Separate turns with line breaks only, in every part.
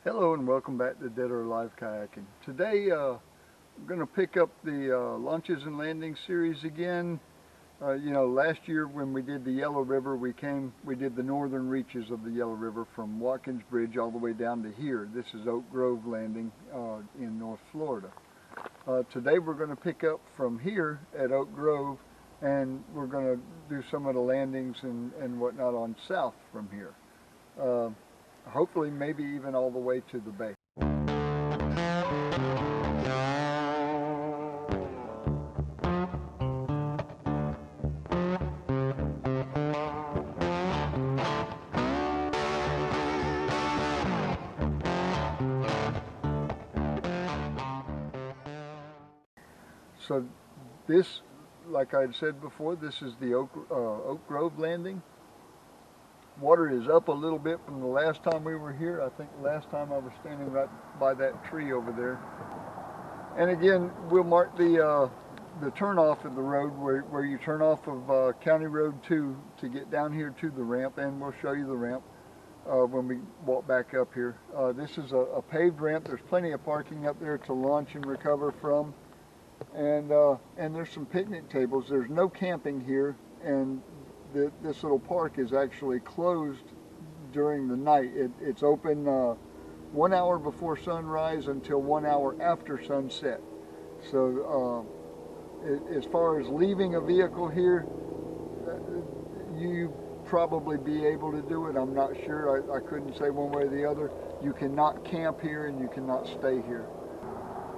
Hello and welcome back to Dead or Alive Kayaking. Today we're going to pick up the launches and landings series again. Last year when we did the Yellow River, we did the northern reaches of the Yellow River from Watkins Bridge all the way down to here. This is Oak Grove Landing in North Florida. Today we're going to pick up from here at Oak Grove, and we're going to do some of the landings and whatnot on south from here. Hopefully maybe even all the way to the bay. So this, like I had said before, this is the Oak Grove Landing. Water is up a little bit from the last time we were here. I think last time I was standing right by that tree over there. And again, we'll mark the turnoff of the road where you turn off of County Road 2 to get down here to the ramp, and we'll show you the ramp when we walk back up here. This is a paved ramp. There's plenty of parking up there to launch and recover from. And there's some picnic tables. There's no camping here, and this little park is actually closed during the night. It's open 1 hour before sunrise until 1 hour after sunset. So as far as leaving a vehicle here, you probably be able to do it. I'm not sure. I couldn't say one way or the other. You cannot camp here and you cannot stay here.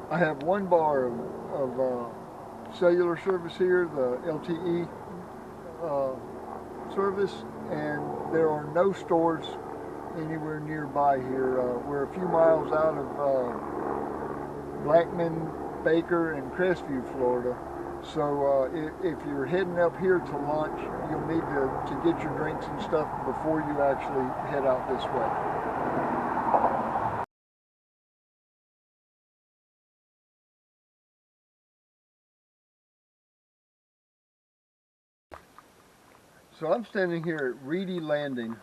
I have one bar of cellular service here, the LTE service, and there are no stores anywhere nearby here. We're a few miles out of Blackman, Baker, and Crestview, Florida. So if you're heading up here to launch, you'll need to get your drinks and stuff before you actually head out this way. So I'm standing here at Reedy Landing.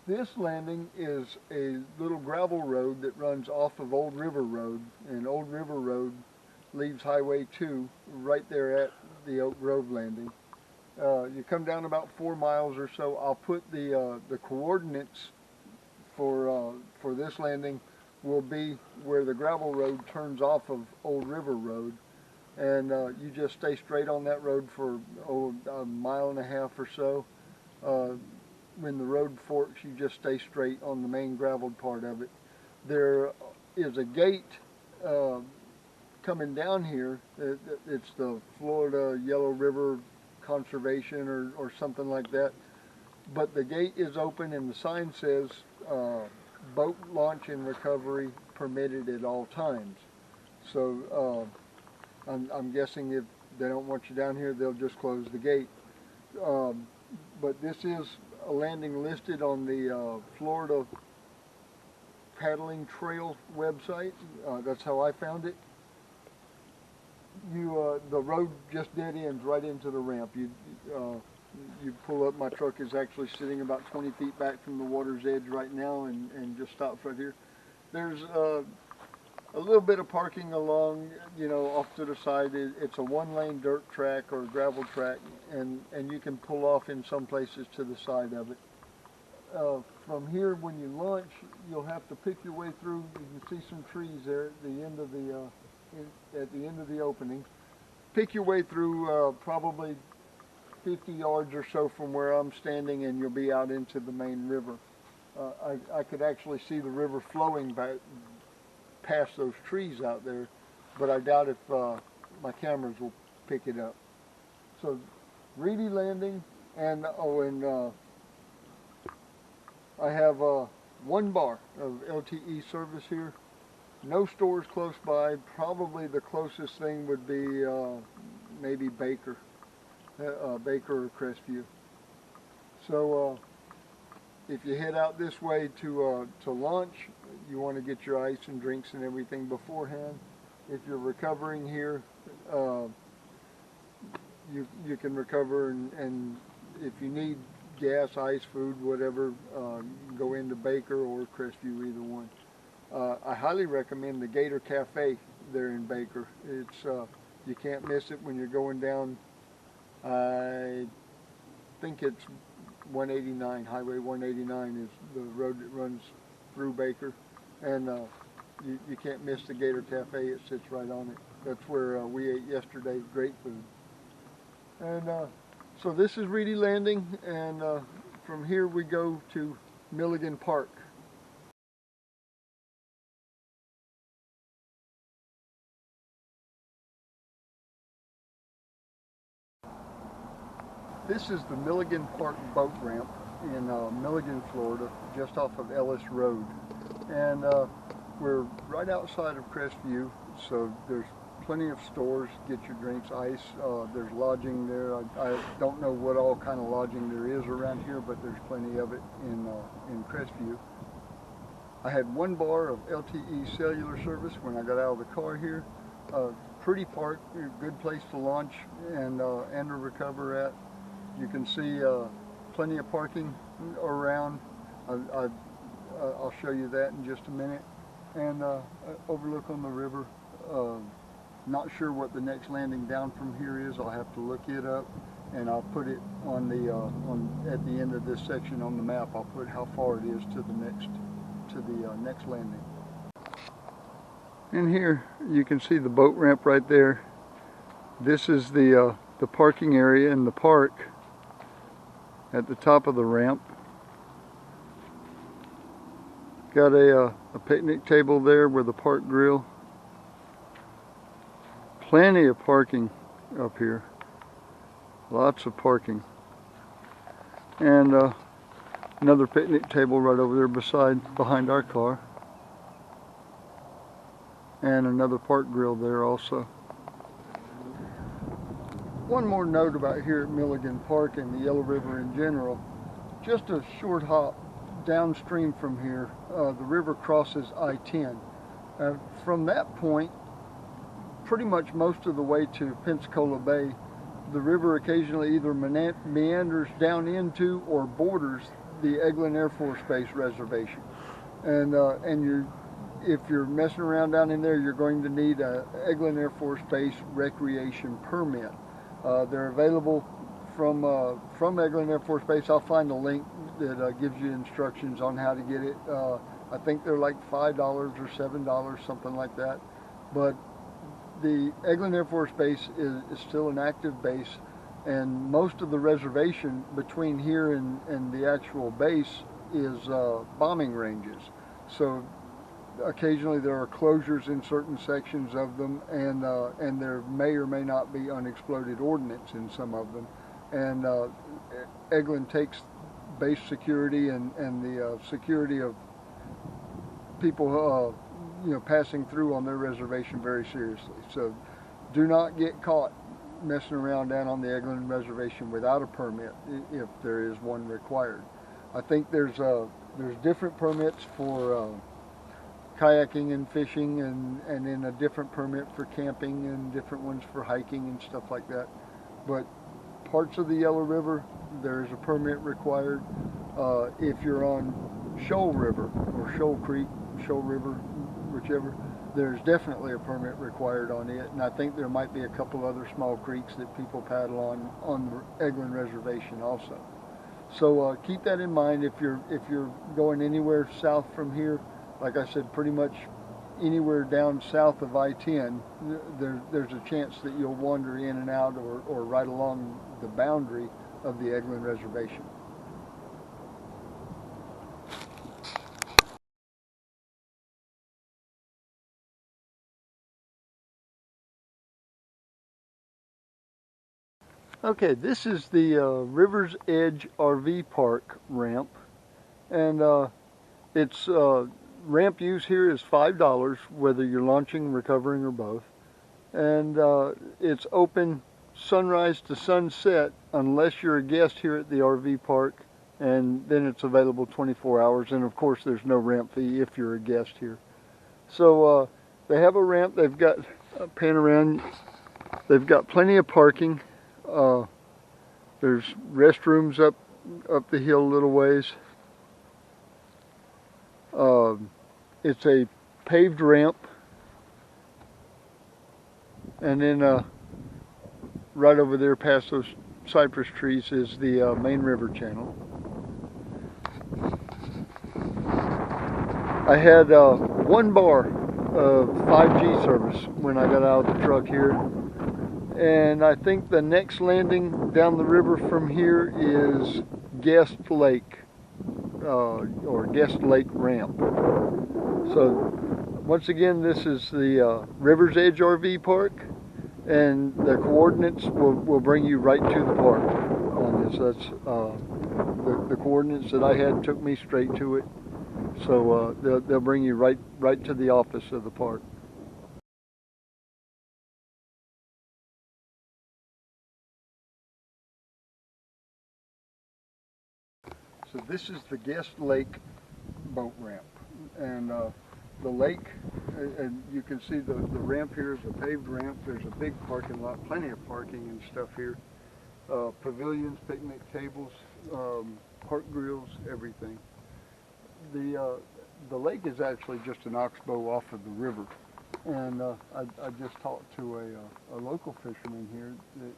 This landing is a little gravel road that runs off of Old River Road, and Old River Road leaves Highway 2 right there at the Oak Grove Landing. You come down about 4 miles or so. I'll put the coordinates for this landing will be where the gravel road turns off of Old River Road, and you just stay straight on that road for a mile and a half or so. When the road forks, you just stay straight on the main graveled part of it. There is a gate coming down here. It's the Florida Yellow River Conservation or something like that. But the gate is open and the sign says boat launch and recovery permitted at all times. So I'm guessing if they don't want you down here, they'll just close the gate. But this is a landing listed on the Florida Paddling Trail website. That's how I found it. The road just dead ends right into the ramp. You pull up. My truck is actually sitting about 20 feet back from the water's edge right now, and just stops right here. There's a little bit of parking along, off to the side. It's a one-lane dirt track or gravel track, and you can pull off in some places to the side of it. From here, when you launch, you'll have to pick your way through. You can see some trees there at the end of the opening. Pick your way through probably 50 yards or so from where I'm standing, and you'll be out into the main river. I could actually see the river flowing back past those trees out there, but I doubt if my cameras will pick it up. So Reedy Landing, and I have one bar of LTE service here. No stores close by. Probably the closest thing would be maybe Baker or Crestview. So if you head out this way to launch, you want to get your ice and drinks and everything beforehand. If you're recovering here, you can recover, and if you need gas, ice, food, whatever, go into Baker or Crestview, either one. I highly recommend the Gator Cafe there in Baker. It's you can't miss it when you're going down. I think it's 189, Highway 189 is the road that runs through Baker, and you can't miss the Gator Cafe. It sits right on it. That's where we ate yesterday. Great food. And so this is Reedy Landing, and from here we go to Milligan Park. This is the Milligan Park boat ramp in Milligan, Florida, just off of Ellis Road. And we're right outside of Crestview, so there's plenty of stores, get your drinks, ice. There's lodging there. I don't know what all kind of lodging there is around here, but there's plenty of it in Crestview. I had one bar of LTE cellular service when I got out of the car here. Pretty park, good place to launch and to recover at. You can see plenty of parking around. I'll show you that in just a minute. And overlook on the river. Not sure what the next landing down from here is. I'll have to look it up, and I'll put it on the at the end of this section on the map. I'll put how far it is to the next landing. In here you can see the boat ramp right there. This is the parking area in the park. At the top of the ramp, got a picnic table there with a park grill. Plenty of parking up here, lots of parking, and another picnic table right over there behind our car, and another park grill there also. One more note about here at Milligan Park and the Yellow River in general. Just a short hop downstream from here, the river crosses I-10. From that point, pretty much most of the way to Pensacola Bay, the river occasionally either meanders down into or borders the Eglin Air Force Base reservation. And if you're messing around down in there, you're going to need a Eglin Air Force Base recreation permit. They're available from Eglin Air Force Base. I'll find a link that gives you instructions on how to get it. I think they're like $5 or $7, something like that. But the Eglin Air Force Base is still an active base, and most of the reservation between here and the actual base is bombing ranges. So occasionally there are closures in certain sections of them, and there may or may not be unexploded ordnance in some of them. And Eglin takes base security and the security of people passing through on their reservation very seriously. So do not get caught messing around down on the Eglin reservation without a permit if there is one required. I think there's different permits for kayaking and fishing, and then a different permit for camping, and different ones for hiking and stuff like that. But parts of the Yellow River, there is a permit required. If you're on Shoal River or Shoal Creek, Shoal River, whichever, there's definitely a permit required on it. And I think there might be a couple other small creeks that people paddle on the Eglin reservation also. So keep that in mind if you're going anywhere south from here. Like I said, pretty much anywhere down south of I-10, there's a chance that you'll wander in and out or right along the boundary of the Eglin reservation. Okay, this is the River's Edge RV Park ramp, and it's ramp use here is $5, whether you're launching, recovering, or both. And it's open sunrise to sunset unless you're a guest here at the RV park, and then it's available 24 hours. And of course there's no ramp fee if you're a guest here. So they have a ramp, they've got pan around, they've got plenty of parking. There's restrooms up the hill a little ways. It's a paved ramp, and then right over there past those cypress trees is the main river channel. I had 1 bar of 5G service when I got out of the truck here, and I think the next landing down the river from here is Guest Lake, or Guest Lake Ramp. So once again, this is the River's Edge RV Park, and the coordinates will bring you right to the park on this. That's the coordinates that I had took me straight to it. So they'll bring you right to the office of the park. So this is the Guest Lake boat ramp, and the lake, and you can see the ramp here is a paved ramp. There's a big parking lot, plenty of parking and stuff here. Pavilions, picnic tables, park grills, everything. The lake is actually just an oxbow off of the river, and I just talked to a local fisherman here that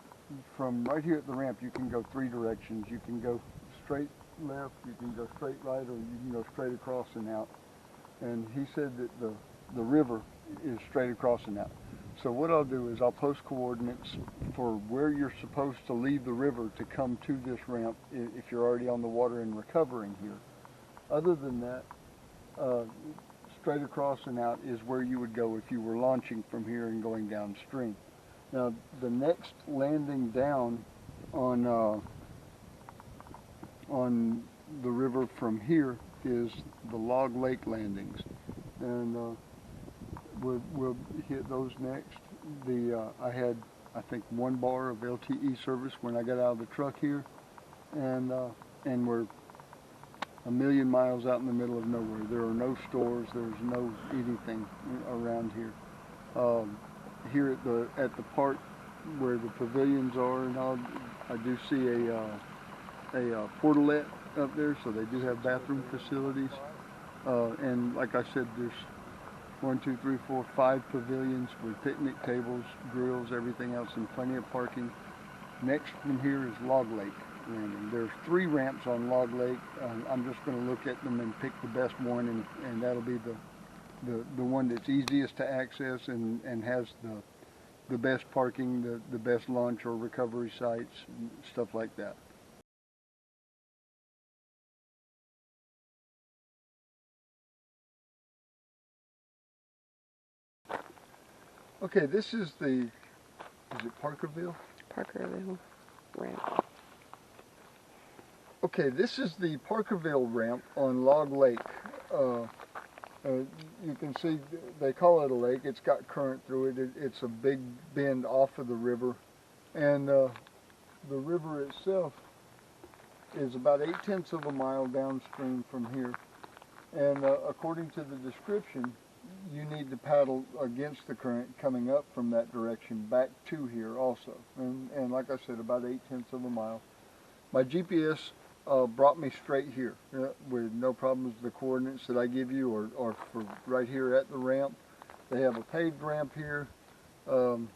from right here at the ramp you can go 3 directions. You can go straight left, you can go straight right, or you can go straight across and out. And he said that the river is straight across and out. So what I'll do is I'll post coordinates for where you're supposed to leave the river to come to this ramp if you're already on the water and recovering here. Other than that, straight across and out is where you would go if you were launching from here and going downstream. Now the next landing down on the river from here is the Log Lake landings, and we'll hit those next. I had, I think, 1 bar of LTE service when I got out of the truck here, and we're a million miles out in the middle of nowhere. There are no stores, there's no anything around here. Here at the park where the pavilions are and all, I do see a portalette up there, so they do have bathroom facilities. And like I said, there's 1, 2, 3, 4, 5 pavilions with picnic tables, grills, everything else, and plenty of parking. Next from here is Log Lake Landing. There's 3 ramps on Log Lake. I'm just going to look at them and pick the best one, and that'll be the one that's easiest to access and has the best parking, the best launch or recovery sites, stuff like that. Okay, this is is it Parkerville?
Parkerville Ramp.
Okay, this is the Parkerville ramp on Log Lake. You can see they call it a lake. It's got current through it. It's a big bend off of the river, and the river itself is about 8/10 of a mile downstream from here. And according to the description, you need to paddle against the current coming up from that direction back to here also. And like I said, about 8/10 of a mile. My GPS brought me straight here with no problems. The coordinates that I give you are for right here at the ramp. They have a paved ramp here. Do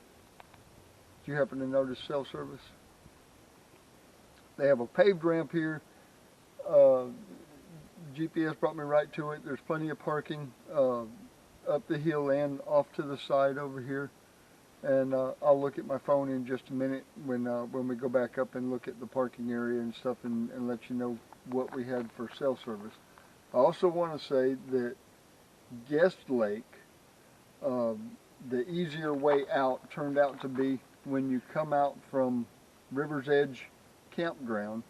you happen to notice cell service? They have a paved ramp here. GPS brought me right to it. There's plenty of parking up the hill and off to the side over here. And I'll look at my phone in just a minute when we go back up and look at the parking area and stuff and let you know what we had for cell service. I also want to say that Guest Lake, the easier way out turned out to be when you come out from River's Edge Campground.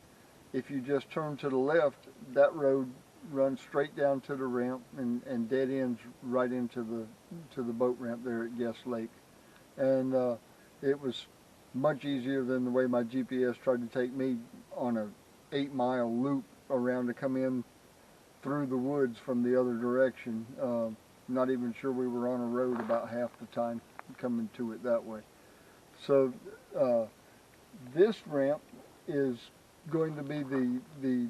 If you just turn to the left, that road runs straight down to the ramp and dead ends right into the boat ramp there at Guest Lake. And it was much easier than the way my GPS tried to take me on a 8-mile loop around to come in through the woods from the other direction. Not even sure we were on a road about half the time coming to it that way. So this ramp is going to be the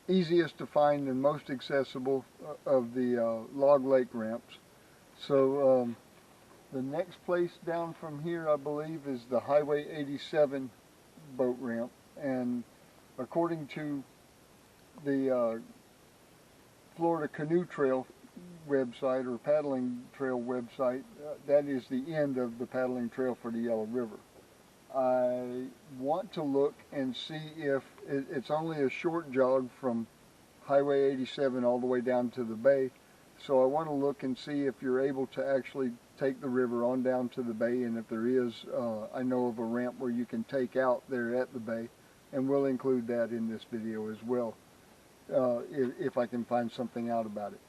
easiest to find and most accessible of the Log Lake ramps. So the next place down from here, I believe, is the Highway 87 boat ramp, and according to the Florida Canoe Trail website or paddling trail website, that is the end of the paddling trail for the Yellow River. I want to look and see if it's only a short jog from Highway 87 all the way down to the bay, so I want to look and see if you're able to actually take the river on down to the bay, and if there is, I know of a ramp where you can take out there at the bay, and we'll include that in this video as well, if I can find something out about it.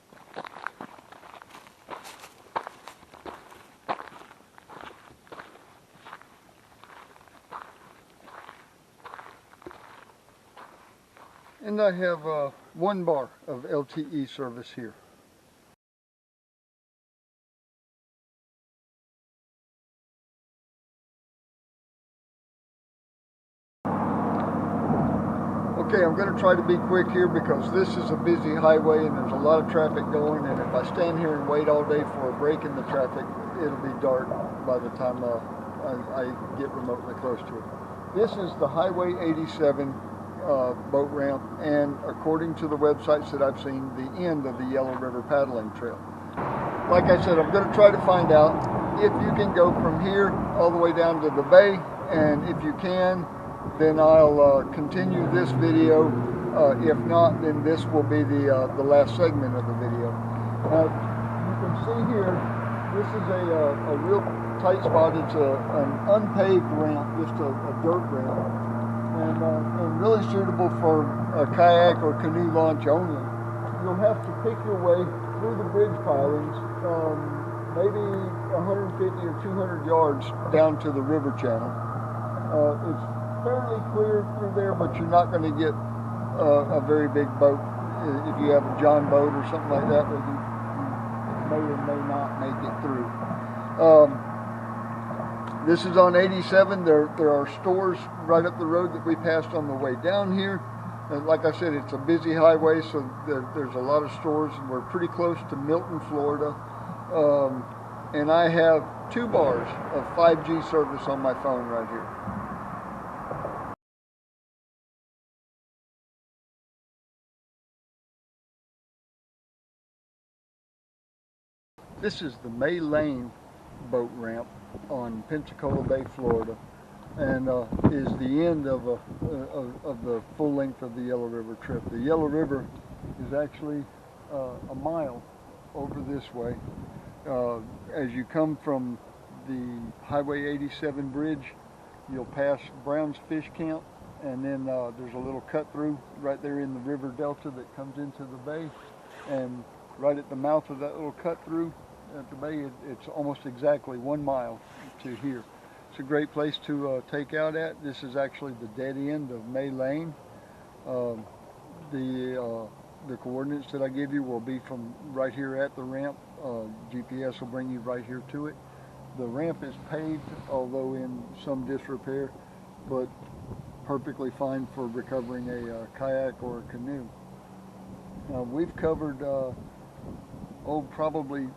And I have 1 bar of LTE service here. Okay, I'm going to try to be quick here because this is a busy highway and there's a lot of traffic going, and if I stand here and wait all day for a break in the traffic, it'll be dark by the time I get remotely close to it. This is the Highway 87 boat ramp, and according to the websites that I've seen, the end of the Yellow River paddling trail. Like I said, I'm going to try to find out if you can go from here all the way down to the bay, and if you can, then I'll continue this video. If not, then this will be the last segment of the video. You can see here, this is a real tight spot. It's an unpaved ramp, just a dirt ramp. And really suitable for a kayak or canoe launch only. You'll have to pick your way through the bridge pilings, maybe 150 or 200 yards down to the river channel. It's fairly clear through there, but you're not going to get a very big boat. If you have a John boat or something like that, where you may or may not make it through. This is on 87. There are stores right up the road that we passed on the way down here. And like I said, it's a busy highway, so there's a lot of stores, and we're pretty close to Milton, Florida. And I have 2 bars of 5G service on my phone right here. This is the Mae Lane boat ramp on Pensacola Bay, Florida, and is the end of the full length of the Yellow River trip. The Yellow River is actually a mile over this way. As you come from the Highway 87 bridge, you'll pass Brown's Fish Camp, and then there's a little cut through right there in the river delta that comes into the bay, and right at the mouth of that little cut through at the bay, it's almost exactly 1 mile to here. It's a great place to take out at. This is actually the dead end of Mae Lane. The coordinates that I give you will be from right here at the ramp. GPS will bring you right here to it. The ramp is paved, although in some disrepair, but perfectly fine for recovering a kayak or a canoe. We've covered probably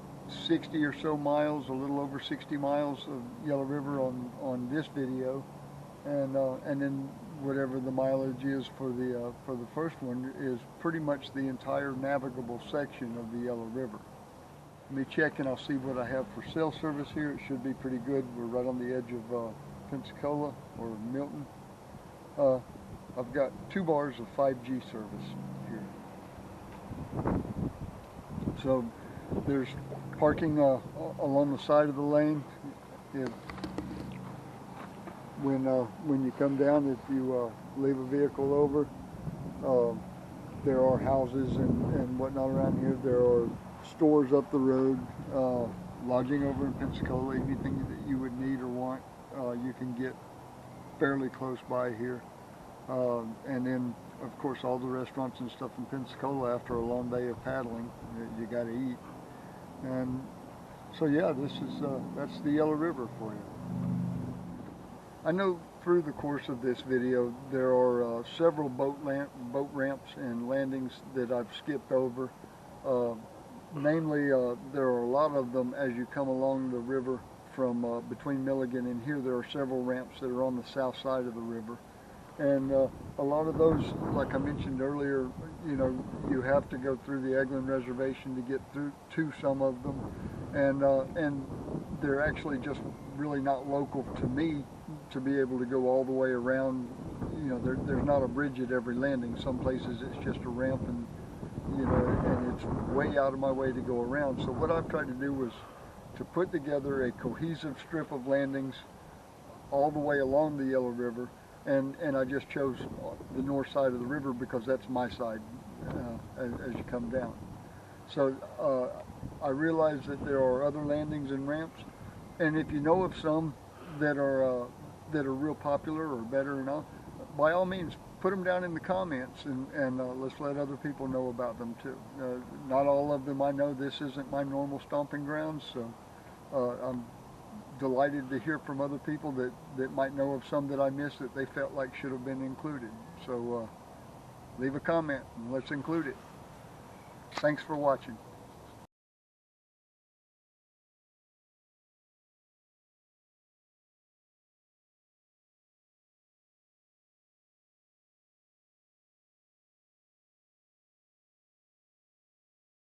60 or so miles, a little over 60 miles of Yellow River on this video, and then whatever the mileage is for the first one is pretty much the entire navigable section of the Yellow River. Let me check and I'll see what I have for cell service here. It should be pretty good. We're right on the edge of Pensacola or Milton. I've got 2 bars of 5G service here. So there's parking along the side of the lane. When you come down, if you leave a vehicle over, there are houses and whatnot around here. There are stores up the road, lodging over in Pensacola. Anything that you would need or want, you can get fairly close by here. And then, of course, all the restaurants and stuff in Pensacola after a long day of paddling, you got to eat. And so, yeah, that's the Yellow River for you. I know through the course of this video there are several boat ramps and landings that I've skipped over. namely, there are a lot of them as you come along the river from between Milligan and here. There are several ramps that are on the south side of the river. And a lot of those, like I mentioned earlier, you know, you have to go through the Eglin Reservation to get through to some of them, and they're actually just really not local to me to be able to go all the way around. You know, there's not a bridge at every landing. Some places it's just a ramp, and you know, and it's way out of my way to go around. So what I've tried to do was to put together a cohesive strip of landings all the way along the Yellow River. And I just chose the north side of the river because that's my side as you come down. So I realize that there are other landings and ramps, and if you know of some that are real popular or better enough, by all means put them down in the comments, and let's let other people know about them too. Not all of them I know. This isn't my normal stomping grounds, so I'm delighted to hear from other people that might know of some that I missed that they felt like should have been included. So leave a comment and let's include it. Thanks for watching.